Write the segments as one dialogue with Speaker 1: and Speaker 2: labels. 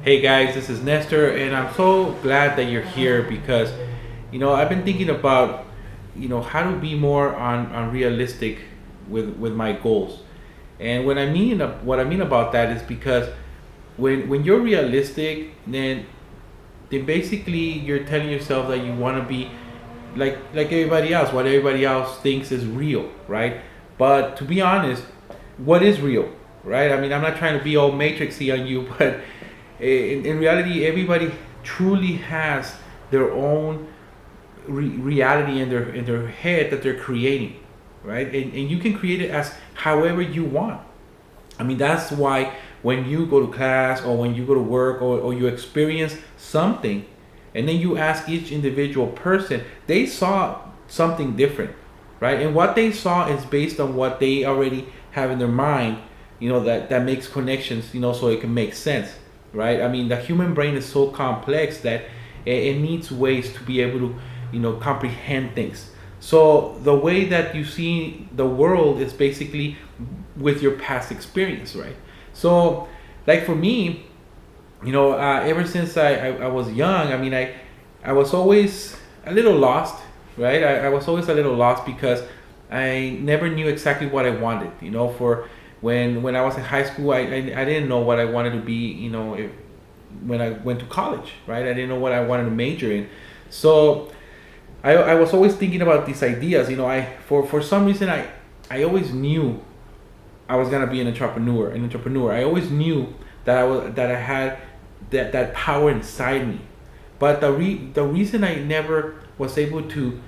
Speaker 1: Hey guys, this is Nestor, and I'm so glad that you're here because, I've been thinking about, how to be more on realistic with my goals. And what I mean about that is because when you're realistic, then basically you're telling yourself that you want to be like everybody else, what everybody else thinks is real, right? But to be honest, what is real, right? I mean, I'm not trying to be all matrixy on you, but in reality, everybody truly has their own reality in their head that they're creating, right? And you can create it as however you want. I mean, that's why when you go to class or when you go to work or you experience something, and then you ask each individual person, they saw something different, right? And what they saw is based on what they already have in their mind, that makes connections, so it can make sense, right? I mean, the human brain is so complex that it needs ways to be able to, comprehend things. So the way that you see the world is basically with your past experience, right? So, like for me, ever since I was young, I mean, I was always a little lost, right? I was always a little lost because I never knew exactly what I wanted. For when I was in high school, I didn't know what I wanted to be, when I went to college, right? I didn't know what I wanted to major in. So I was always thinking about these ideas. For some reason, I always knew I was gonna be an entrepreneur. I always knew that I had that power inside me. But the reason I never was able to,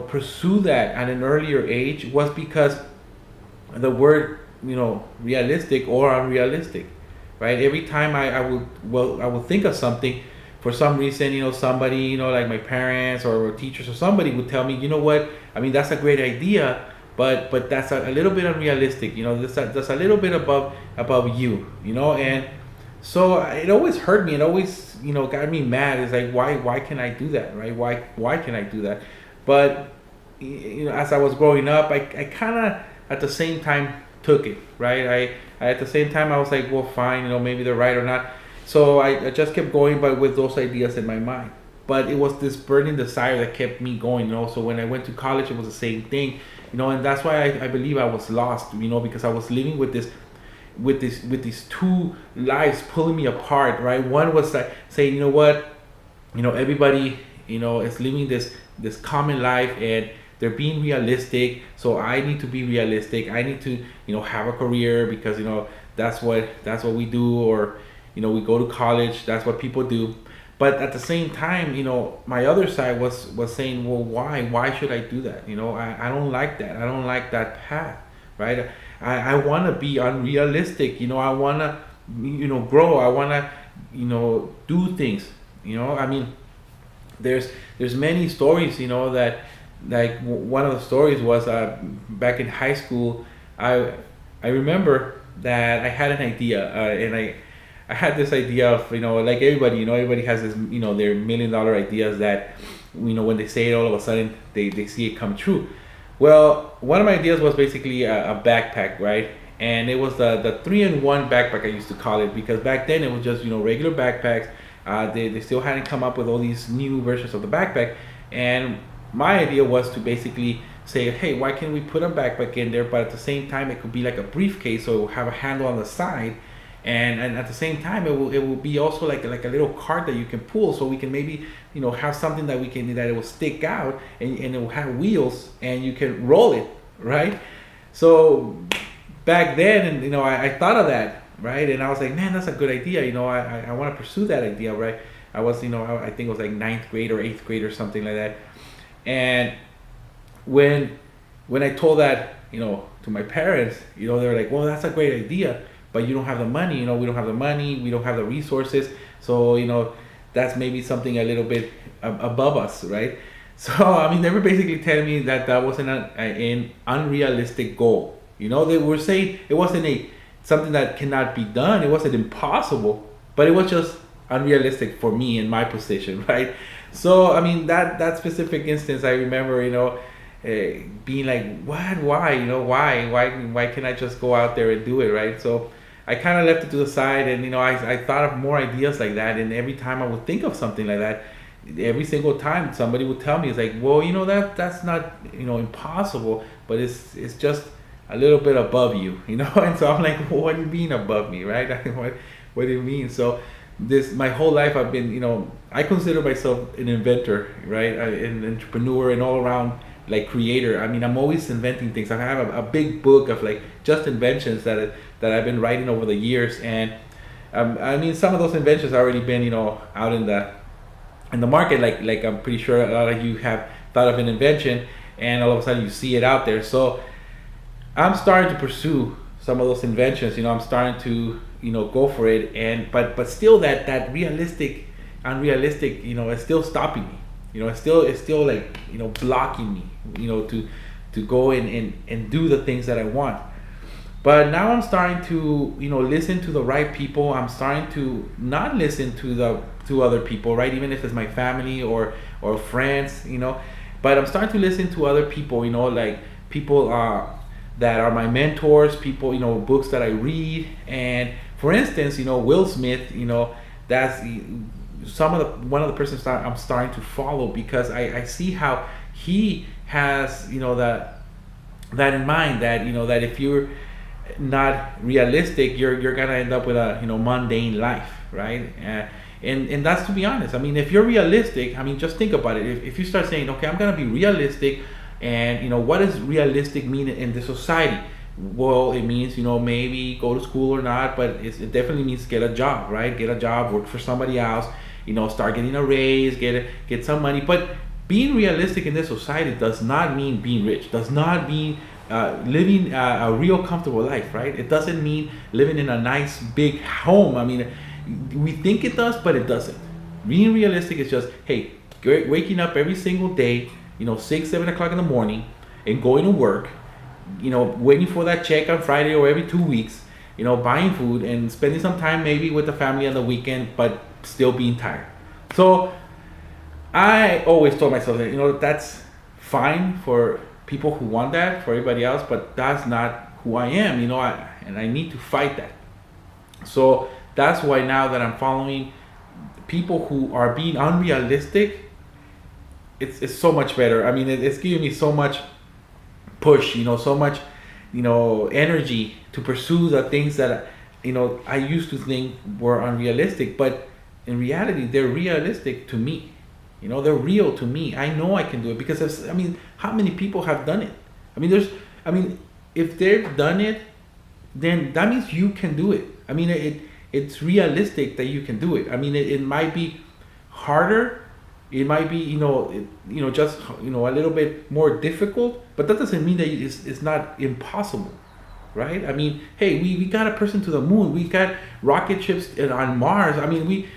Speaker 1: pursue that at an earlier age was because the word, realistic or unrealistic, right? Every time I would think of something, for some reason, somebody, like my parents or teachers or somebody would tell me, you know what? I mean, that's a great idea, but that's a little bit unrealistic. That's a little bit above you, and so it always hurt me. It always, got me mad. It's like, why can I do that, right? Why can I do that? But as I was growing up, I kind of at the same time took it, right? I at the same time I was like, well, fine, maybe they're right or not. So I just kept going, but with those ideas in my mind. But it was this burning desire that kept me going. So when I went to college, it was the same thing, and that's why I believe I was lost, because I was living with these two lives pulling me apart, right? One was like saying, you know what, everybody, is living this common life and they're being realistic, so I need to be realistic. I need to, have a career because that's what we do, or we go to college, that's what people do. But at the same time, my other side was saying, well, why should I do that? I don't like that. I don't like that path, right? I want to be unrealistic. I want to, grow. I want to, do things. I mean, there's many stories, that, like, one of the stories was, back in high school. I remember that I had an idea, and I had this idea of, like everybody, everybody has this, their $1 million ideas that, when they say it, all of a sudden they see it come true. Well, one of my ideas was basically a backpack, right? And it was the 3-in-1 backpack, I used to call it, because back then it was just, regular backpacks. They still hadn't come up with all these new versions of the backpack. And my idea was to basically say, hey, why can't we put a backpack in there, but at the same time it could be like a briefcase, so it will have a handle on the side, and at the same time it will be also like a little cart that you can pull, so we can maybe, have something that that it will stick out, and it will have wheels and you can roll it, right? So back then, and I thought of that, right? And I was like, man, that's a good idea. I want to pursue that idea, right? I was, I think it was like ninth grade or eighth grade or something like that. And when I told that, to my parents, they were like, well, that's a great idea, but you don't have the money. We don't have the money. We don't have the resources. So, that's maybe something a little bit above us, right? So, I mean, they were basically telling me that wasn't an unrealistic goal. They were saying it wasn't something that cannot be done. It wasn't impossible, but it was just unrealistic for me in my position, right? So, I mean, that specific instance, I remember, being like, what, why, why can't I just go out there and do it, right? So I kind of left it to the side, and I thought of more ideas like that. And every time I would think of something like that, every single time somebody would tell me, it's like, well, that's not impossible, but it's just a little bit above you, And so I'm like, well, what do you mean above me, right? What do you mean? So this my whole life I've been, I consider myself an inventor, right? An entrepreneur and all around like creator. I mean, I'm always inventing things. I have a big book of like just inventions that I've been writing over the years, and I mean, some of those inventions have already been out in the market. Like I'm pretty sure a lot of you have thought of an invention, and all of a sudden you see it out there. So I'm starting to pursue some of those inventions. I'm starting to go for it, and but still that unrealistic is still stopping me. It's still like blocking me. To go and do the things that I want. But now I'm starting to listen to the right people. I'm starting to not listen to other people, right? Even if it's my family or friends, But I'm starting to listen to other people, like people that are my mentors, people, books that I read. And for instance, Will Smith, that's one of the persons that I'm starting to follow, because I see how he has, that in mind, that that if you're not realistic, you're gonna end up with a mundane life, right? And that's, to be honest. I mean, if you're realistic, I mean, just think about it. If you start saying, okay, I'm gonna be realistic, and what does realistic mean in the society? Well, it means maybe go to school or not, but it definitely means get a job, right? Get a job, work for somebody else, start getting a raise, get some money. But being realistic in this society does not mean being rich. Does not mean living a real comfortable life, right? It doesn't mean living in a nice big home. I mean, we think it does, but it doesn't. Being realistic is just, hey, waking up every single day, 6, 7 o'clock in the morning, and going to work, waiting for that check on Friday or every 2 weeks, buying food and spending some time maybe with the family on the weekend, but still being tired. So I always told myself that, that's fine for people who want that, for everybody else, but that's not who I am, and I need to fight that. So that's why now that I'm following people who are being unrealistic, it's so much better. I mean, it's giving me so much push, so much, energy to pursue the things that, I used to think were unrealistic, but in reality, they're realistic to me. They're real to me. I know I can do it because how many people have done it? If they've done it, then that means you can do it. It's realistic that you can do it. It might be harder. It might be, just, a little bit more difficult, but that doesn't mean that it's not impossible, right? Hey, we got a person to the moon. We got rocket ships on Mars. We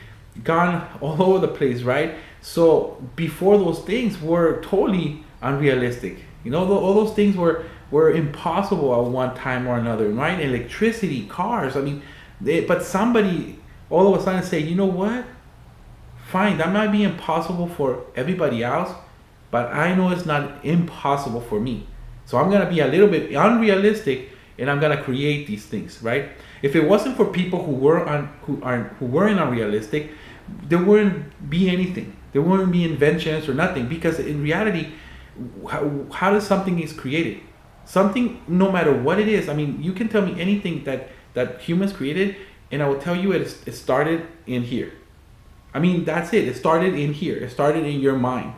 Speaker 1: gone all over the place, right? So before those things were totally unrealistic. All those things were impossible at one time or another, right? Electricity, cars. But somebody all of a sudden say, you know what? Fine, that might be impossible for everybody else, but I know it's not impossible for me. So I'm gonna be a little bit unrealistic, and I'm gonna create these things, right? If it wasn't for people who weren't unrealistic, there wouldn't be anything. There wouldn't be inventions or nothing, because in reality, how does something is created? Something, no matter what it is. You can tell me anything that humans created, and I will tell you it started in here. That's it. It started in here. It started in your mind,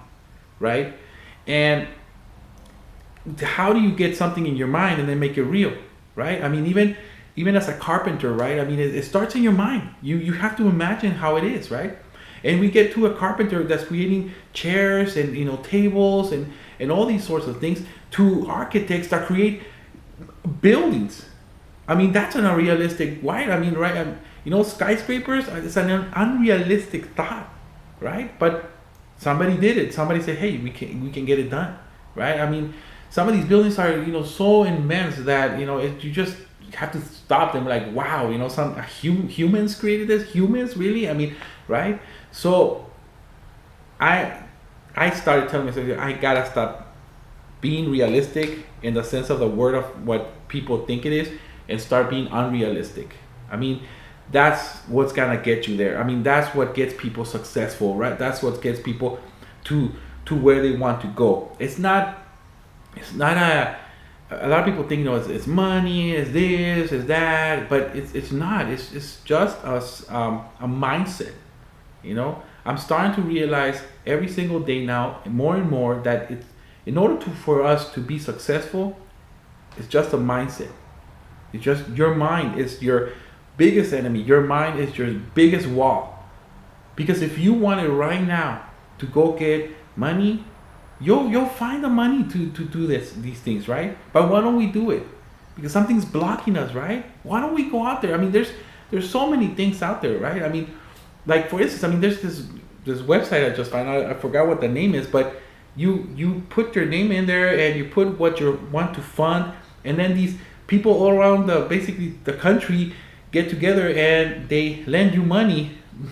Speaker 1: right? And how do you get something in your mind and then make it real, right? Even as a carpenter, right? It starts in your mind. You have to imagine how it is, right? And we get to a carpenter that's creating chairs and tables and all these sorts of things, to architects that create buildings. That's an unrealistic, right? Right? Skyscrapers, it's an unrealistic thought, right? But somebody did it. Somebody said, hey, we can get it done, right? Some of these buildings are so immense that you just have to stop them, like, wow, some humans created this. Humans, really? Right? So I started telling myself, I gotta stop being realistic in the sense of the word of what people think it is, and start being unrealistic. I mean, that's what's gonna get you there. I mean, that's what gets people successful, right? That's what gets people to where they want to go. It's not a lot of people think, it's money, it's this, it's that, but it's not. It's just a mindset. I'm starting to realize every single day now, more and more, that it's in order for us to be successful, it's just a mindset. It's just your mind is your biggest enemy. Your mind is your biggest wall. Because if you wanted right now to go get money, you'll find the money to do these things, right? But why don't we do it? Because something's blocking us, right? Why don't we go out there? I mean, there's so many things out there, right? I mean, like for instance, I mean, there's this website I just found out. I forgot what the name is, but you put your name in there and you put what you want to fund, and then these people all around basically the country get together and they lend you money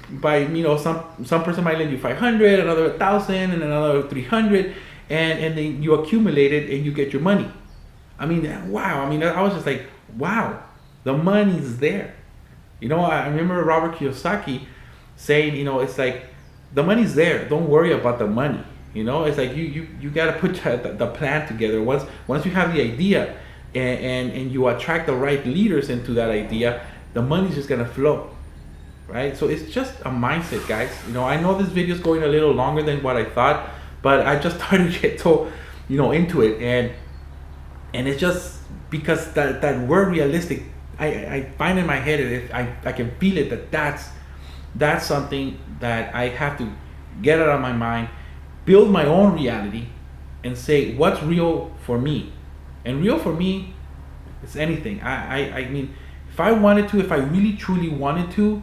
Speaker 1: by, some person might lend you 500, another 1,000, and another 300, and then you accumulate it and you get your money. I mean, wow. I mean, I was just like, wow, the money's there. I remember Robert Kiyosaki saying, it's like, the money's there. Don't worry about the money. It's like you got to put the plan together. Once you have the idea and you attract the right leaders into that idea, the money's just gonna flow, right? So it's just a mindset, guys. I know this video is going a little longer than what I thought, but I just started to get so into it, and it's just because that word realistic, I find in my head, I can feel it, that's something that I have to get out of my mind, build my own reality, and say what's real for me. And real for me is anything. I mean, if I wanted to, if I really truly wanted to,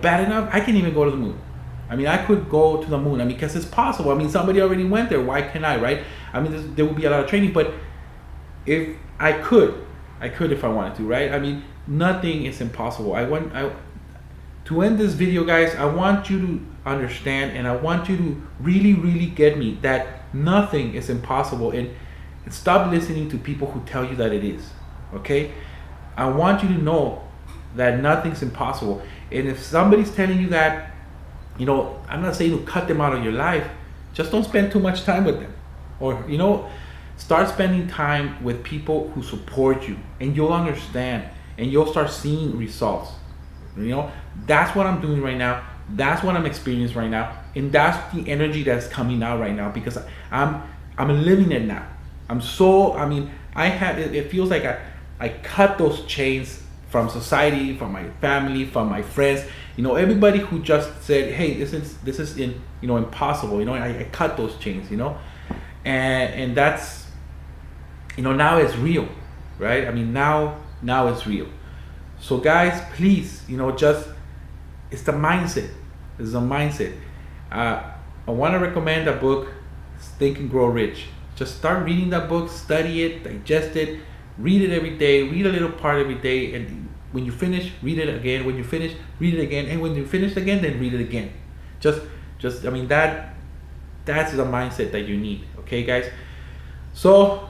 Speaker 1: bad enough, I can even go to the moon. I mean, I could go to the moon. I mean, because it's possible. I mean, somebody already went there. Why can't I, right? I mean, there would be a lot of training, but if I could if I wanted to, right? I mean, nothing is impossible. To end this video, guys, I want you to understand, and I want you to really, really get me that nothing is impossible, and stop listening to people who tell you that it is, okay? I want you to know that nothing's impossible. And if somebody's telling you that, I'm not saying to cut them out of your life, just don't spend too much time with them. Or, start spending time with people who support you, and you'll understand, and you'll start seeing results. That's what I'm doing right now. That's what I'm experiencing right now. And that's the energy that's coming out right now, because I'm living it now. It feels like I cut those chains from society, from my family, from my friends, everybody who just said, hey, this is impossible, I cut those chains, and that's, now it's real, right? I mean, now it's real. So guys, please, it's the mindset. It's a mindset. I want to recommend a book, Think and Grow Rich. Just start reading that book, study it, digest it, read it every day, read a little part every day, and when you finish, read it again. When you finish, read it again, and when you finish again, then read it again. That's the mindset that you need. Okay, guys. So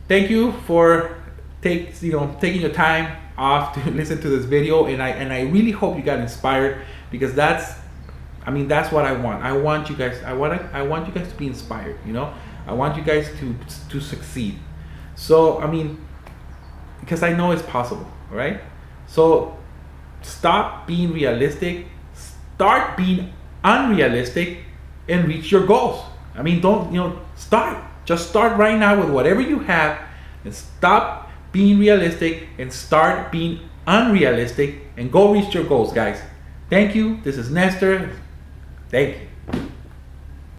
Speaker 1: thank you for taking your time off to listen to this video, and I really hope you got inspired, because that's what I want. I want you guys to be inspired. I want you guys to succeed. So because I know it's possible, right? So stop being realistic, start being unrealistic, and reach your goals. Just start right now with whatever you have, and stop being realistic and start being unrealistic, and go reach your goals, guys. Thank you. This is Nestor. Thank you.